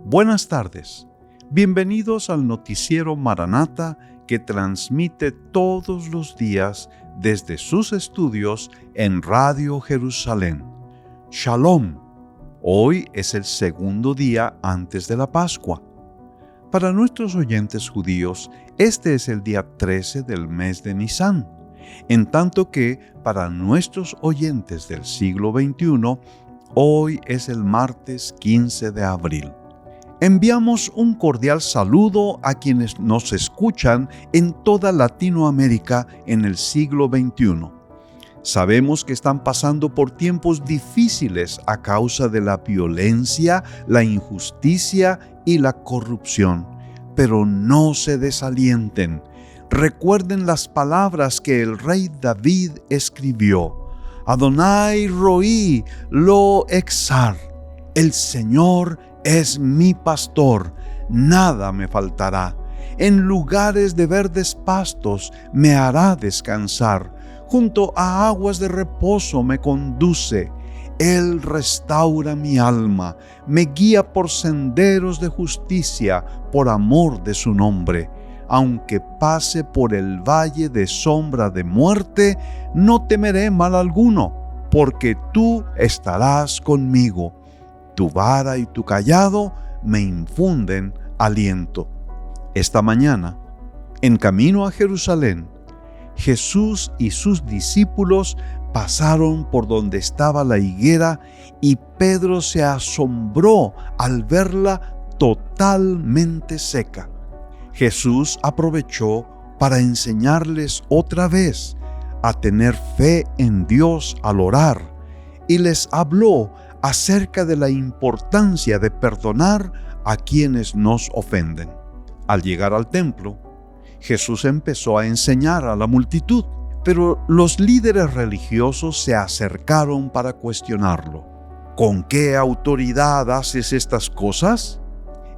Buenas tardes. Bienvenidos al noticiero Maranata que transmite todos los días desde sus estudios en Radio Jerusalén. Shalom. Hoy es el segundo día antes de la Pascua. Para nuestros oyentes judíos, este es el día 13 del mes de Nisan, en tanto que para nuestros oyentes del siglo XXI, hoy es el martes 15 de abril. Enviamos un cordial saludo a quienes nos escuchan en toda Latinoamérica en el siglo XXI. Sabemos que están pasando por tiempos difíciles a causa de la violencia, la injusticia y la corrupción, pero no se desalienten. Recuerden las palabras que el rey David escribió: Adonai Roí lo exar, el Señor es mi pastor, nada me faltará. En lugares de verdes pastos me hará descansar, junto a aguas de reposo me conduce. Él restaura mi alma, me guía por senderos de justicia, por amor de su nombre. Aunque pase por el valle de sombra de muerte, no temeré mal alguno, porque tú estarás conmigo. Tu vara y tu cayado me infunden aliento. Esta mañana, en camino a Jerusalén, Jesús y sus discípulos pasaron por donde estaba la higuera y Pedro se asombró al verla totalmente seca. Jesús aprovechó para enseñarles otra vez a tener fe en Dios al orar y les habló acerca de la importancia de perdonar a quienes nos ofenden. Al llegar al templo, Jesús empezó a enseñar a la multitud, pero los líderes religiosos se acercaron para cuestionarlo. ¿Con qué autoridad haces estas cosas?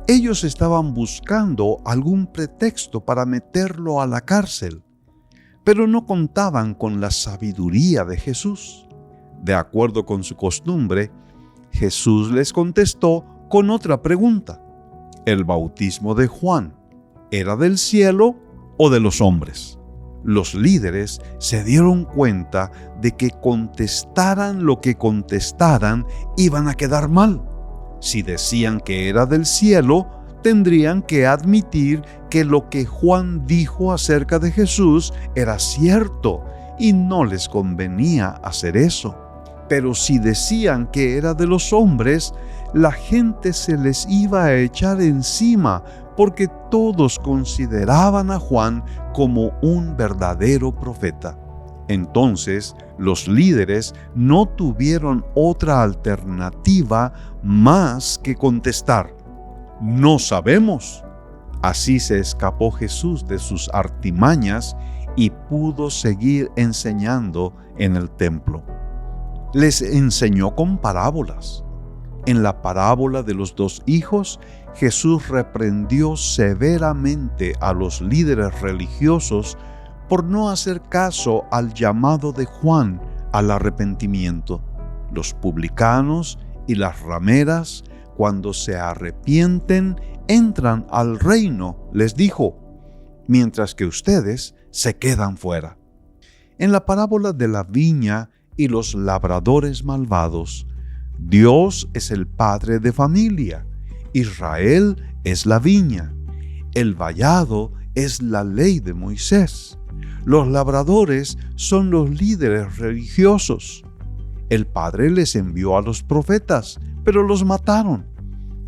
Ellos estaban buscando algún pretexto para meterlo a la cárcel, pero no contaban con la sabiduría de Jesús. De acuerdo con su costumbre, Jesús les contestó con otra pregunta. ¿El bautismo de Juan era del cielo o de los hombres? Los líderes se dieron cuenta de que contestaran lo que contestaran iban a quedar mal. Si decían que era del cielo, tendrían que admitir que lo que Juan dijo acerca de Jesús era cierto y no les convenía hacer eso. Pero si decían que era de los hombres, la gente se les iba a echar encima porque todos consideraban a Juan como un verdadero profeta. Entonces, los líderes no tuvieron otra alternativa más que contestar: no sabemos. Así se escapó Jesús de sus artimañas y pudo seguir enseñando en el templo. Les enseñó con parábolas. En la parábola de los dos hijos, Jesús reprendió severamente a los líderes religiosos por no hacer caso al llamado de Juan al arrepentimiento. Los publicanos y las rameras, cuando se arrepienten, entran al reino, les dijo, mientras que ustedes se quedan fuera. En la parábola de la viña y los labradores malvados, Dios es el padre de familia, Israel es la viña, el vallado es la ley de Moisés, los labradores son los líderes religiosos. El Padre les envió a los profetas, pero los mataron.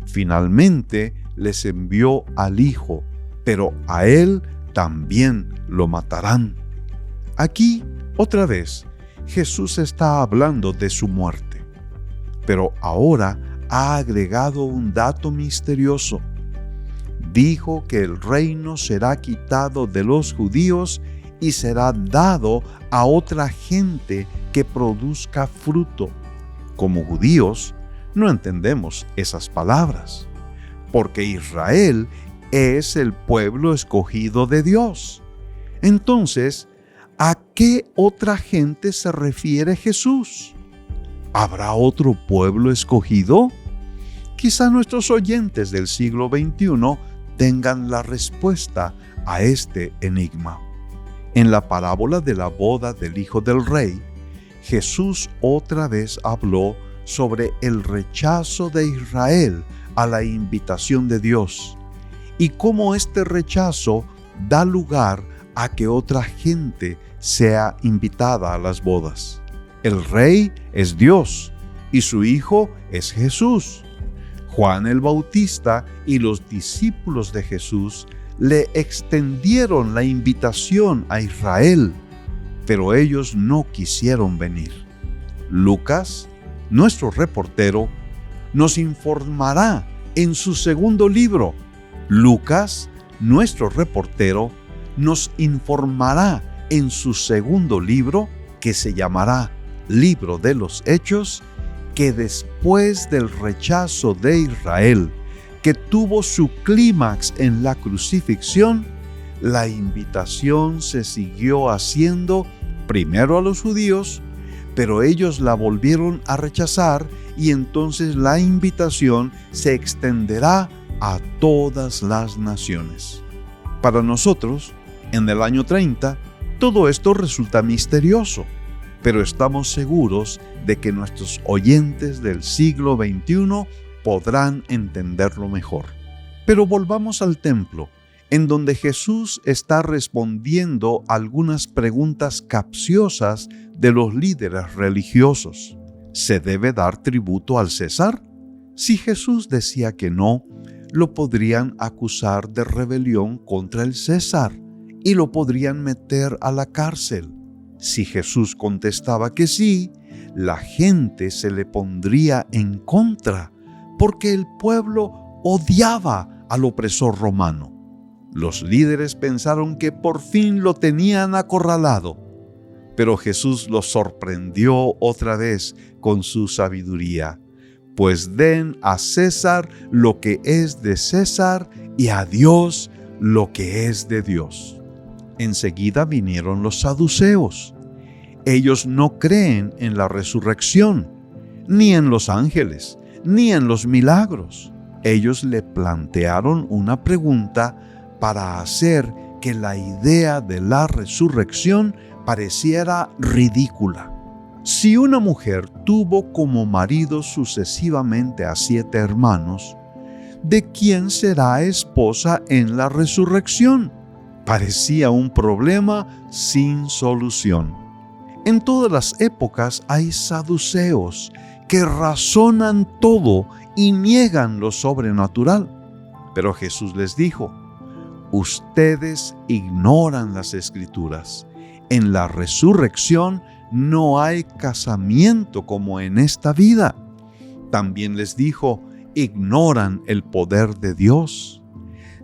Finalmente les envió al Hijo, pero a Él también lo matarán. Aquí, otra vez, Jesús está hablando de su muerte, pero ahora ha agregado un dato misterioso. Dijo que el reino será quitado de los judíos y será dado a otra gente que produzca fruto. Como judíos, no entendemos esas palabras, porque Israel es el pueblo escogido de Dios. Entonces, ¿a qué otra gente se refiere Jesús? ¿Habrá otro pueblo escogido? Quizá nuestros oyentes del siglo XXI tengan la respuesta a este enigma. En la parábola de la boda del Hijo del Rey, Jesús otra vez habló sobre el rechazo de Israel a la invitación de Dios y cómo este rechazo da lugar a que otra gente sea invitada a las bodas. El Rey es Dios y su Hijo es Jesús. Juan el Bautista y los discípulos de Jesús le extendieron la invitación a Israel, pero ellos no quisieron venir. Lucas, nuestro reportero, nos informará en su segundo libro. Lucas, nuestro reportero, nos informará en su segundo libro, que se llamará Libro de los Hechos, que después del rechazo de Israel, que tuvo su clímax en la crucifixión, la invitación se siguió haciendo primero a los judíos, pero ellos la volvieron a rechazar y entonces la invitación se extenderá a todas las naciones. Para nosotros, en el año 30, todo esto resulta misterioso, pero estamos seguros de que nuestros oyentes del siglo XXI podrán entenderlo mejor. Pero volvamos al templo, en donde Jesús está respondiendo algunas preguntas capciosas de los líderes religiosos. ¿Se debe dar tributo al César? Si Jesús decía que no, lo podrían acusar de rebelión contra el César y lo podrían meter a la cárcel. Si Jesús contestaba que sí, la gente se le pondría en contra, porque el pueblo odiaba al opresor romano. Los líderes pensaron que por fin lo tenían acorralado, pero Jesús los sorprendió otra vez con su sabiduría. Pues den a César lo que es de César y a Dios lo que es de Dios. Enseguida vinieron los saduceos. Ellos no creen en la resurrección, ni en los ángeles, ni en los milagros. Ellos le plantearon una pregunta para hacer que la idea de la resurrección pareciera ridícula. Si una mujer tuvo como marido sucesivamente a 7 hermanos, ¿de quién será esposa en la resurrección? Parecía un problema sin solución. En todas las épocas hay saduceos que razonan todo y niegan lo sobrenatural. Pero Jesús les dijo: ustedes ignoran las Escrituras. En la resurrección no hay casamiento como en esta vida. También les dijo: ignoran el poder de Dios.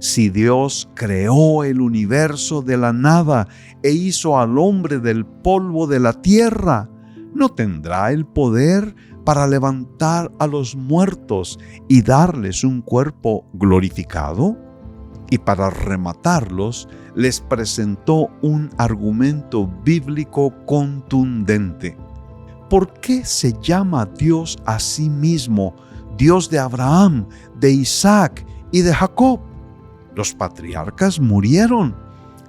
Si Dios creó el universo de la nada e hizo al hombre del polvo de la tierra, ¿no tendrá el poder para levantar a los muertos y darles un cuerpo glorificado? Y para rematarlos, les presentó un argumento bíblico contundente. ¿Por qué se llama Dios a sí mismo Dios de Abraham, de Isaac y de Jacob? Los patriarcas murieron,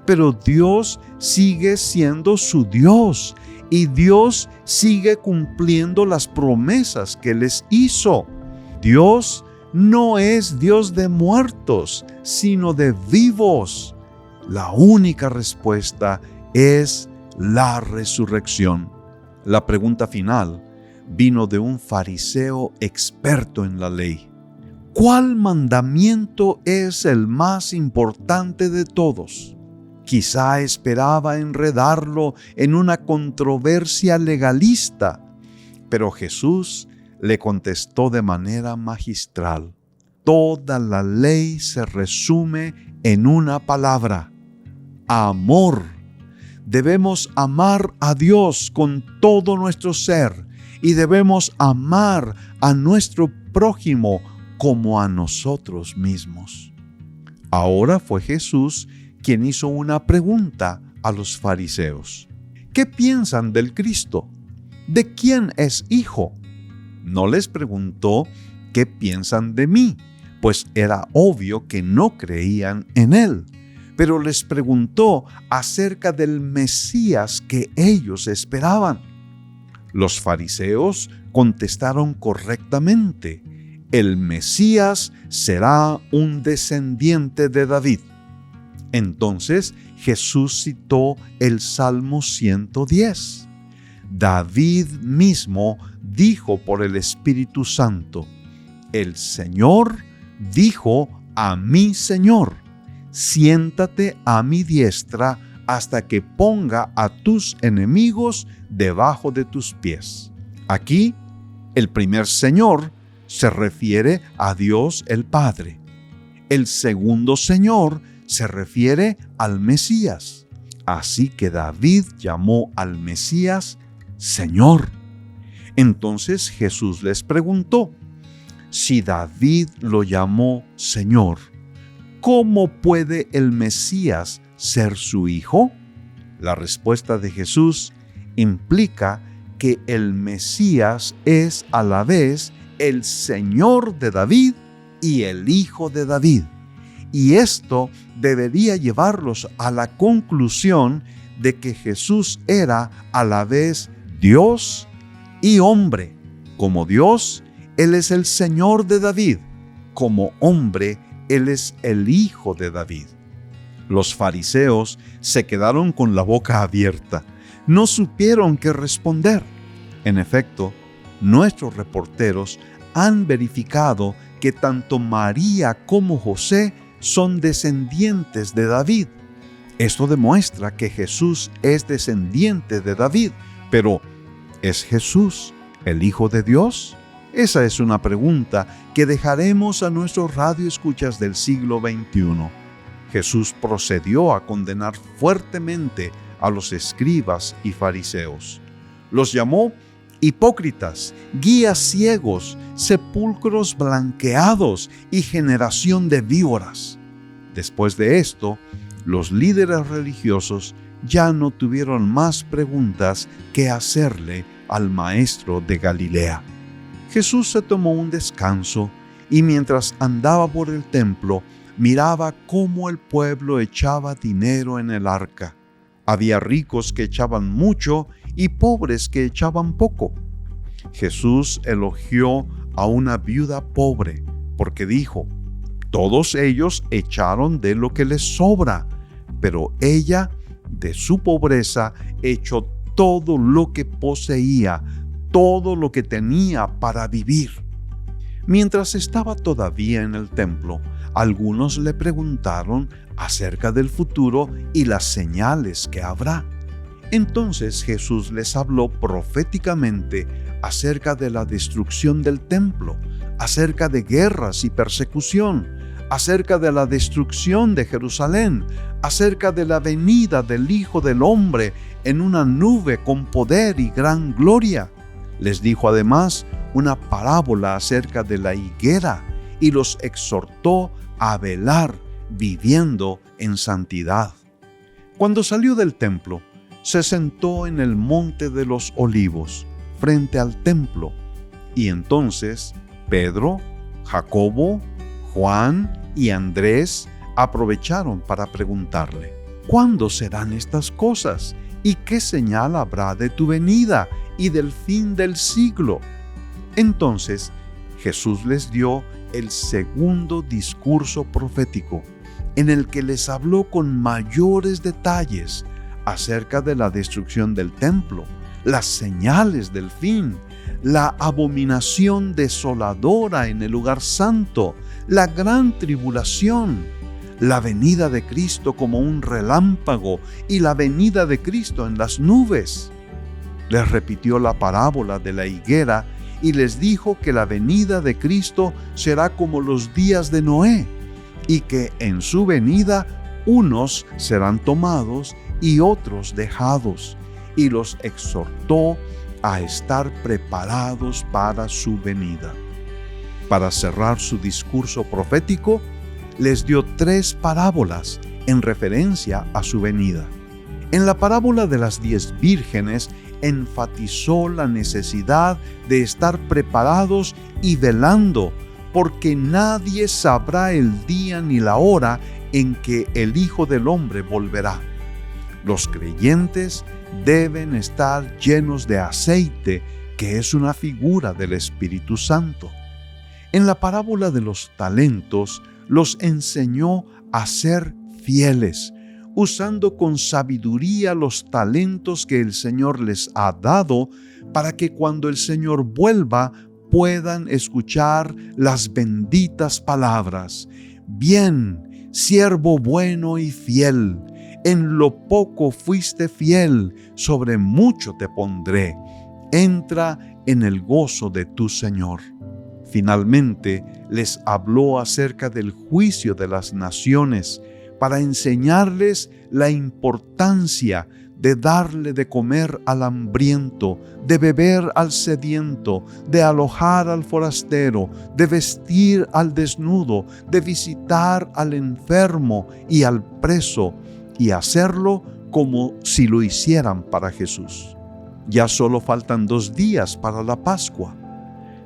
pero Dios sigue siendo su Dios y Dios sigue cumpliendo las promesas que les hizo. Dios no es Dios de muertos, sino de vivos. La única respuesta es la resurrección. La pregunta final vino de un fariseo experto en la ley. ¿Cuál mandamiento es el más importante de todos? Quizá esperaba enredarlo en una controversia legalista, pero Jesús le contestó de manera magistral. Toda la ley se resume en una palabra: amor. Debemos amar a Dios con todo nuestro ser y debemos amar a nuestro prójimo como a nosotros mismos. Ahora fue Jesús quien hizo una pregunta a los fariseos. ¿Qué piensan del Cristo? ¿De quién es hijo? No les preguntó ¿qué piensan de mí? Pues era obvio que no creían en él. Pero les preguntó acerca del Mesías que ellos esperaban. Los fariseos contestaron correctamente: el Mesías será un descendiente de David. Entonces Jesús citó el Salmo 110. David mismo dijo por el Espíritu Santo: el Señor dijo a mi Señor: siéntate a mi diestra hasta que ponga a tus enemigos debajo de tus pies. Aquí, el primer Señor se refiere a Dios el Padre. El segundo Señor se refiere al Mesías. Así que David llamó al Mesías Señor. Entonces Jesús les preguntó: si David lo llamó Señor, ¿cómo puede el Mesías ser su hijo? La respuesta de Jesús implica que el Mesías es a la vez el Señor de David y el Hijo de David. Y esto debería llevarlos a la conclusión de que Jesús era a la vez Dios y hombre. Como Dios, Él es el Señor de David. Como hombre, Él es el Hijo de David. Los fariseos se quedaron con la boca abierta. No supieron qué responder. En efecto, nuestros reporteros han verificado que tanto María como José son descendientes de David. Esto demuestra que Jesús es descendiente de David. Pero, ¿es Jesús el Hijo de Dios? Esa es una pregunta que dejaremos a nuestros radioescuchas del siglo XXI. Jesús procedió a condenar fuertemente a los escribas y fariseos. Los llamó hipócritas, guías ciegos, sepulcros blanqueados y generación de víboras. Después de esto, los líderes religiosos ya no tuvieron más preguntas que hacerle al maestro de Galilea. Jesús se tomó un descanso y mientras andaba por el templo, miraba cómo el pueblo echaba dinero en el arca. Había ricos que echaban mucho y pobres que echaban poco. Jesús elogió a una viuda pobre porque dijo: todos ellos echaron de lo que les sobra, pero ella de su pobreza echó todo lo que poseía, todo lo que tenía para vivir. Mientras estaba todavía en el templo, algunos le preguntaron acerca del futuro y las señales que habrá. Entonces Jesús les habló proféticamente acerca de la destrucción del templo, acerca de guerras y persecución, acerca de la destrucción de Jerusalén, acerca de la venida del Hijo del Hombre en una nube con poder y gran gloria. Les dijo además una parábola acerca de la higuera y los exhortó a velar viviendo en santidad. Cuando salió del templo, se sentó en el monte de los olivos, frente al templo, y entonces Pedro, Jacobo, Juan y Andrés aprovecharon para preguntarle: ¿cuándo serán estas cosas? ¿Y qué señal habrá de tu venida y del fin del siglo? Entonces Jesús les dio el segundo discurso profético, en el que les habló con mayores detalles acerca de la destrucción del templo, las señales del fin, la abominación desoladora en el lugar santo, la gran tribulación, la venida de Cristo como un relámpago y la venida de Cristo en las nubes. Les repitió la parábola de la higuera y les dijo que la venida de Cristo será como los días de Noé y que en su venida unos serán tomados y otros dejados, y los exhortó a estar preparados para su venida. Para cerrar su discurso profético, les dio 3 parábolas en referencia a su venida. En la parábola de las 10 vírgenes, enfatizó la necesidad de estar preparados y velando porque nadie sabrá el día ni la hora en que el Hijo del Hombre volverá. Los creyentes deben estar llenos de aceite, que es una figura del Espíritu Santo. En la parábola de los talentos, los enseñó a ser fieles, usando con sabiduría los talentos que el Señor les ha dado, para que cuando el Señor vuelva puedan escuchar las benditas palabras: bien, siervo bueno y fiel, en lo poco fuiste fiel, sobre mucho te pondré, entra en el gozo de tu Señor. Finalmente, les habló acerca del juicio de las naciones, para enseñarles la importancia de darle de comer al hambriento, de beber al sediento, de alojar al forastero, de vestir al desnudo, de visitar al enfermo y al preso, y hacerlo como si lo hicieran para Jesús. Ya solo faltan 2 días para la Pascua,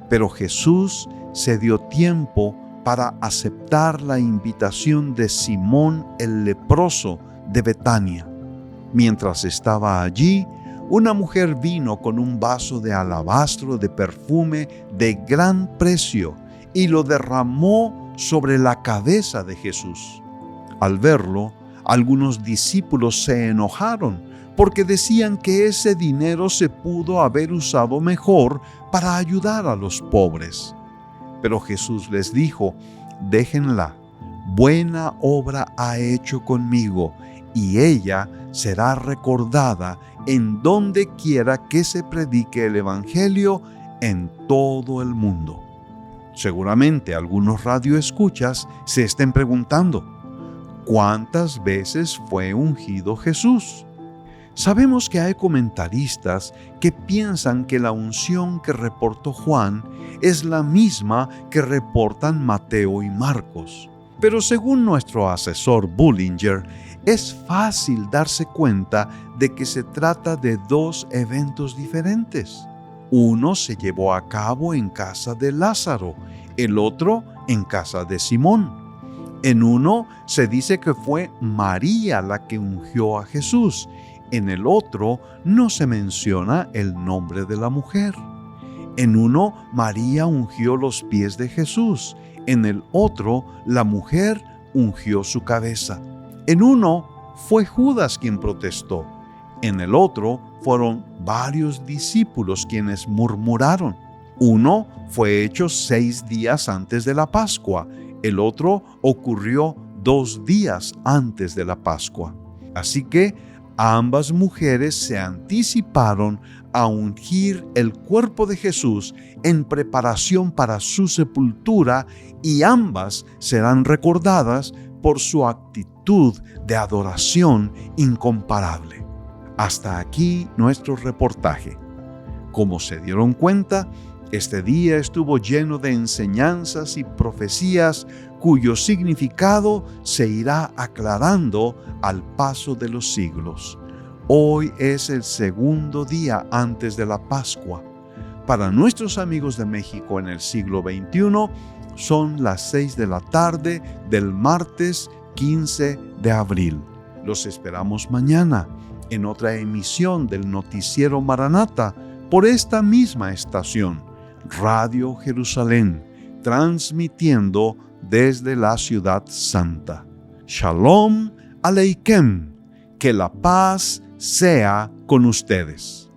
pero Jesús se dio tiempo para aceptar la invitación de Simón el leproso de Betania. Mientras estaba allí, una mujer vino con un vaso de alabastro de perfume de gran precio y lo derramó sobre la cabeza de Jesús. Al verlo, algunos discípulos se enojaron porque decían que ese dinero se pudo haber usado mejor para ayudar a los pobres. Pero Jesús les dijo: déjenla, buena obra ha hecho conmigo, y ella será recordada en donde quiera que se predique el Evangelio en todo el mundo. Seguramente algunos radioescuchas se estén preguntando: ¿cuántas veces fue ungido Jesús? Sabemos que hay comentaristas que piensan que la unción que reportó Juan es la misma que reportan Mateo y Marcos. Pero según nuestro asesor Bullinger, es fácil darse cuenta de que se trata de 2 eventos diferentes. Uno se llevó a cabo en casa de Lázaro, el otro en casa de Simón. En uno se dice que fue María la que ungió a Jesús. En el otro no se menciona el nombre de la mujer. En uno, María ungió los pies de Jesús. En el otro, la mujer ungió su cabeza. En uno, fue Judas quien protestó. En el otro, fueron varios discípulos quienes murmuraron. Uno fue hecho 6 días antes de la Pascua. El otro ocurrió 2 días antes de la Pascua. Así que ambas mujeres se anticiparon a ungir el cuerpo de Jesús en preparación para su sepultura, y ambas serán recordadas por su actitud de adoración incomparable. Hasta aquí nuestro reportaje. Como se dieron cuenta, este día estuvo lleno de enseñanzas y profecías cuyo significado se irá aclarando al paso de los siglos. Hoy es el 2.º día antes de la Pascua. Para nuestros amigos de México en el siglo XXI, son las 6 de la tarde del martes 15 de abril. Los esperamos mañana en otra emisión del Noticiero Maranata por esta misma estación, Radio Jerusalén, transmitiendo desde la Ciudad Santa. Shalom Aleichem, que la paz sea con ustedes.